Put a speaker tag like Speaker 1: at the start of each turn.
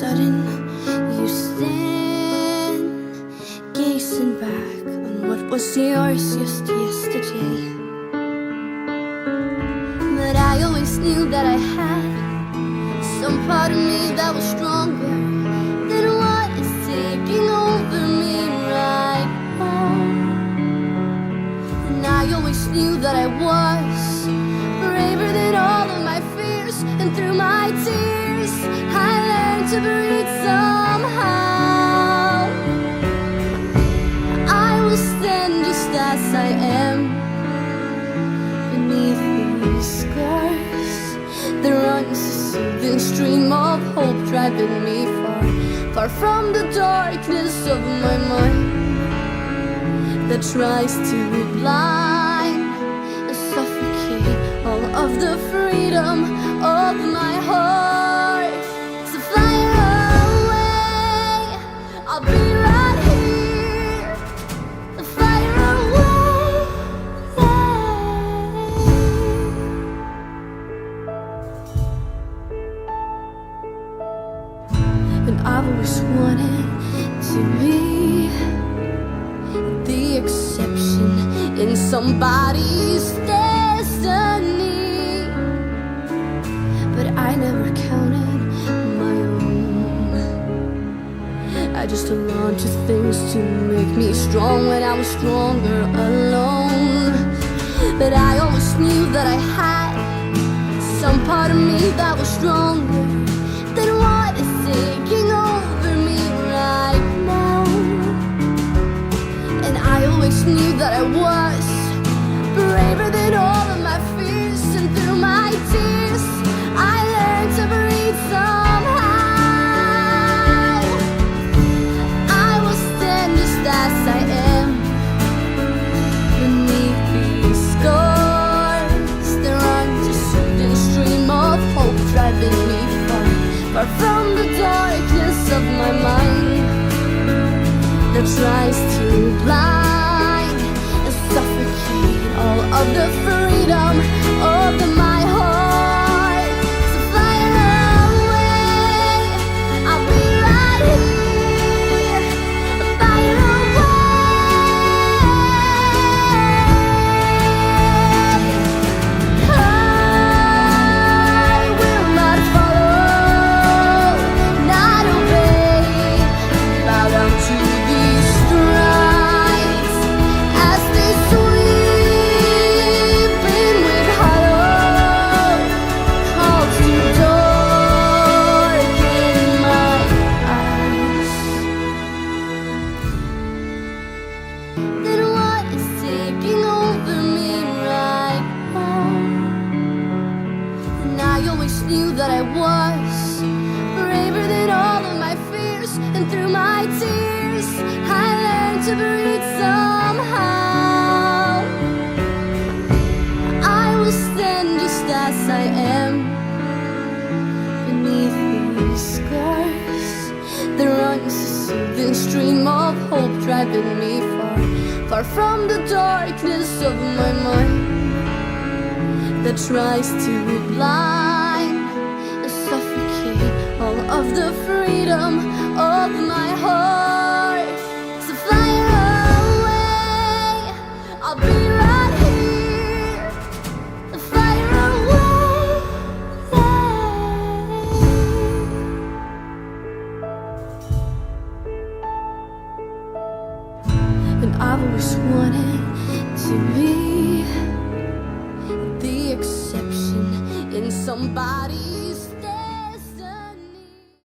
Speaker 1: sudden you stand, gazing back on what was yours just yesterday. But I always knew that I had some part of me that was stronger than what is taking over me right now. And I always knew that I was braver than all of my fears, and through my tears I learned to breathe somehow. I will stand just as I am, beneath these scars. There runs a soothing stream of hope, driving me far, far from the darkness of my mind that tries to blind and suffocate all of the freedom of my heart. So fly away, I'll be right here. Fly away. And I've always wanted to be the exception in somebody's destiny, but I never counted my own. I just held on to things to make me strong when I was stronger alone. But I always knew that I had some part of me that was stronger than what is taking over me right now. And I always knew that I was braver than all of my fears, and through my tears I learned to breathe somehow. I will stand just as I am, beneath these scars. There runs a soothing stream of hope, driving me far, far from the darkness of my mind that tries to blind and suffocate all of the freedom of my heart. So fly away, I'll be right here. Fly away, I will not follow, not obey, bow down to these stripes as they sweep in with hollow calls to darken my eyes. Then what is taking over me right now? And I always knew that I was braver than all of my fears, and through my tears I learned to breathe somehow. I will stand just as I am, beneath these scars. There runs a soothing stream of hope, driving me far, far from the darkness of my mind that tries to blind and suffocate all of the freedom of my heart. So fly away, I'll be right